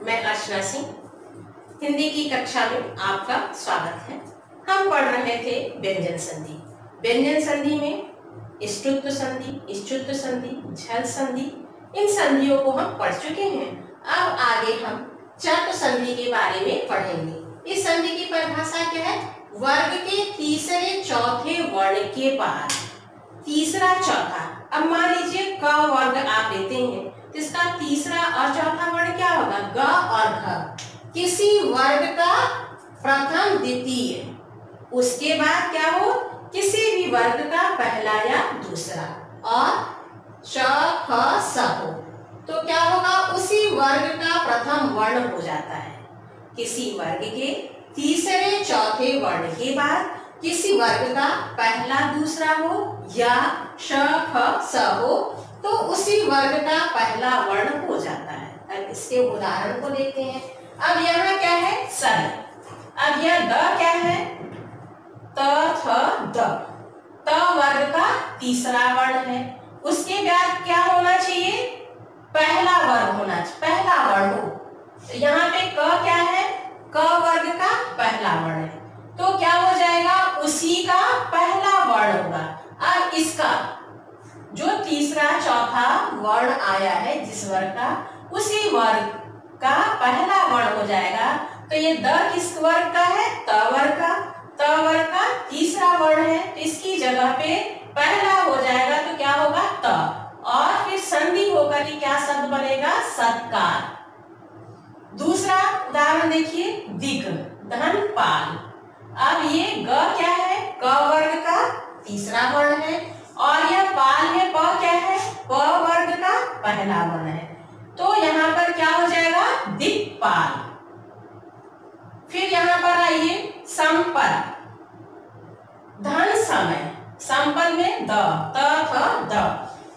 मैं अर्चना सिंह, हिंदी की कक्षा में आपका स्वागत है। हम पढ़ रहे थे व्यंजन संधि। व्यंजन संधि में ष्टुत्व संधि, ष्चुत्व संधि, झल संधि, इन संधियों को हम पढ़ चुके हैं। अब आगे हम चत्व संधि के बारे में पढ़ेंगे। इस संधि की परिभाषा क्या है? वर्ग के तीसरे चौथे वर्ण के बाद तीसरा चौथा, अब मान लीजिए क वर्ग आप लेते हैं तो इसका तीसरा और चौथा वर्ण क्या होगा? ग और घ। किसी वर्ग का प्रथम द्वितीय, उसके बाद क्या हो? किसी भी वर्ग का पहला या दूसरा, और श ख स हो तो क्या होगा? उसी वर्ग का प्रथम वर्ण हो जाता है। किसी वर्ग के तीसरे चौथे वर्ण के बाद किसी वर्ग का पहला दूसरा हो या श ख स हो तो उसी वर्ग का पहला वर्ण हो जाता है। अब इसके उदाहरण को देखते हैं। अब यहाँ क्या है? सद। अब यह द क्या है? त थ द, त वर्ग का तीसरा वर्ण है। उसके बाद क्या होना चाहिए? पहला वर्ण होना चाहिए, पहला वर्ण हो। यहाँ पे क क्या है? क वर्ग का पहला वर्ण है तो क्या हो जाएगा? उसी का पहला वर्ण होगा। अब इसका जो तीसरा चौथा वर्ण आया है जिस वर्ग का, उसी वर्ग का पहला वर्ण हो जाएगा। तो ये द किस वर्ग का है? त वर्ग का। त वर्ग का तीसरा वर्ण है तो इसकी जगह पे पहला हो जाएगा तो क्या होगा? त, और फिर संधि होकर के क्या शब्द बनेगा? सत्कार। दूसरा उदाहरण देखिए, दिग, धन, पाल। अब ये ग क्या है? क वर्ग का तीसरा वर्ण है और यह पाल है, प क्या है? प वर्ग का पहला वर्ण है तो यहाँ पर क्या हो जाएगा? दिक्पाल। फिर यहाँ पर आइए, संपद, धन, समय। संपद में द, त थ द,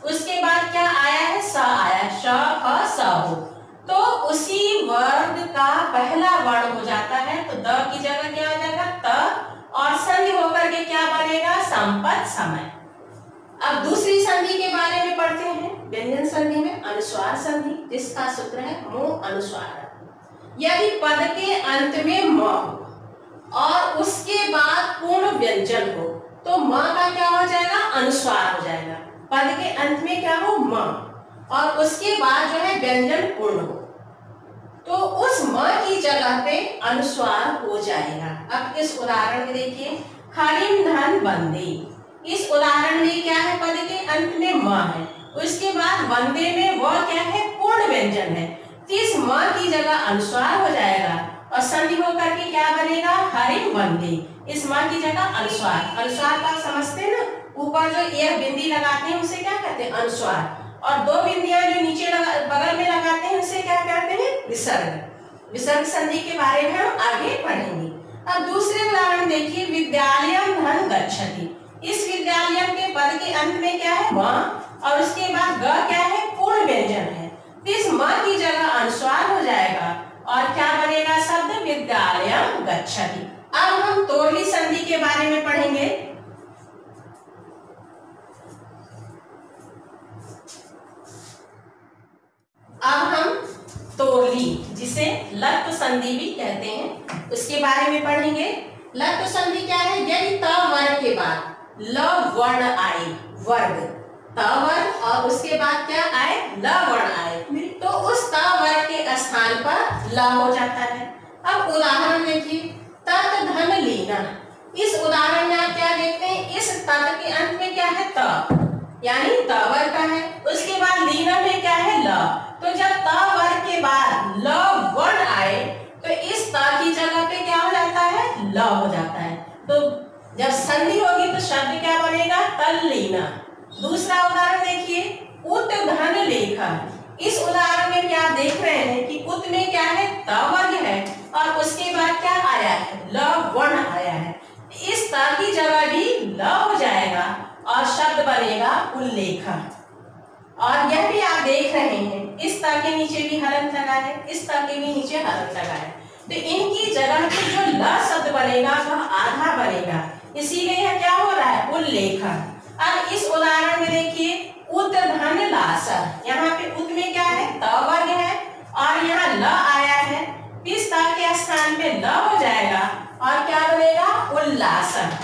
उसके बाद क्या आया है? स आया, श ख स हो तो उसी वर्ग का पहला वर्ण हो जाता है तो द की जगह क्या हो जाएगा? त, और संधि होकर के क्या बनेगा? संपद, समय। अब दूसरी संधि के बारे में पढ़ते हैं। व्यंजन संधि में अनुस्वार संधि, जिसका सूत्र है मुंह अनुस्वार। यदि पद के अंत में म हो और उसके बाद पूर्ण व्यंजन हो तो म का क्या हो जाएगा? अनुस्वार हो जाएगा। पद के अंत में क्या हो? म, और उसके बाद जो है व्यंजन पूर्ण हो तो उस म की जगह पे अनुस्वार हो जाएगा। अब इस उदाहरण में देखिए, हरिम धन बंदे। इस उदाहरण में क्या है? पद के अंत में म है, उसके बाद वंदे में व क्या है? पूर्ण व्यंजन है तो इस म की जगह अनुस्वार हो जाएगा और संधि होकर के क्या बनेगा? हरिम वंदे। इस म की जगह अनुस्वार। अनुस्वार का समझते हैं ना, ऊपर जो एक बिंदी लगाते हैं उसे क्या कहते हैं? अनुस्वार, और दो बिंदियां जो नीचे बगल में लगाते हैं उसे क्या कहते हैं? विसर्ग। विसर्ग संधि के बारे में हम आगे पढ़ेंगे। अब दूसरे उदाहरण देखिए, विद्यालयम धन गच्छति। इस विद्यालयम के पद के अंत में क्या है? म, और उसके बाद ग क्या है? पूर्ण व्यंजन है तो इस म की जगह अनुस्वार हो जाएगा और क्या बनेगा? शब्द विद्यालयम गच्छति। अब हम तोरली संधि के बारे में पढ़ेंगे। अब हम तोरली, जिसे लत्व संधि भी कहते हैं, उसके बारे में पढ़ेंगे। लत्व संधि क्या है? यदि त वर्ग के बाद ल वर्ण आए, वर्ग त वर्ग, और उसके बाद क्या आए? ल वर्ण आए तो उस त वर्ग के स्थान पर ल हो जाता है। अब उदाहरण देखिए, तत् धन लीना। इस उदाहरण में आप क्या देखते हैं? इस तत् के अंत में क्या है? त, यानी त वर्ग का है, उसके बाद लीना में क्या है? ल। तो जब त वर्ग के बाद ल वर्ण आए तो इस त की जगह पे क्या हो जाता है? ल हो जाता है। तो जब संधि होगी तो शब्द क्या बनेगा? तल्लीना। दूसरा उदाहरण देखिए, उत धन लेखा। इस उदाहरण में क्या आप देख रहे हैं कि उत में क्या है? त वर्ग है और उसके बाद क्या आया है? ल वर्ण आया है। इस त की जगह भी ल हो जाएगा और शब्द बनेगा उल्लेखा। और यह भी आप देख रहे हैं, इस त के नीचे भी हलंत लगा है, इस त के भी नीचे हलंत लगा है तो इनकी जगह पे जो ल शब्द बनेगा वह आधा बनेगा, इसीलिए यह क्या हो रहा है? उल्लेखा। अब इस उदाहरण में देखिए, उत धन लासा। यहाँ पे उत में क्या है? त वर्ग है और यहाँ ल आया इस ता के स्थान पे ल हो जाएगा और क्या बनेगा? उल्लासन।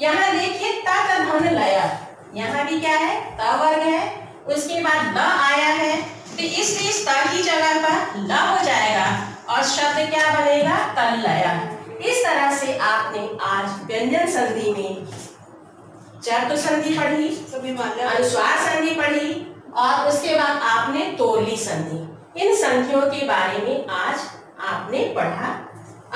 यहाँ देखिए ता का ध्वनि लय, यहाँ भी क्या है? त वर्ग है, उसके बाद ल आया है, तो इसलिए इस ता की जगह पर ल हो जाएगा और शब्द क्या बनेगा? तल्लय। इस तरह से आपने आज व्यंजन संधि में चतुर्थ संधि पढ़ी, अनुस्वार संधि पढ़ी और उसके बाद आपने तोरली संधि, इन संधियों के बारे में आज आपने पढ़ा।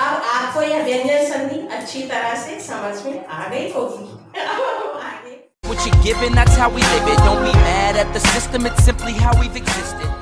अब आपको यह व्यंजन संधि अच्छी तरह से समझ में आ गई होगी। What you're given, that's how we live it. Don't be mad at the system, it's simply how we've existed.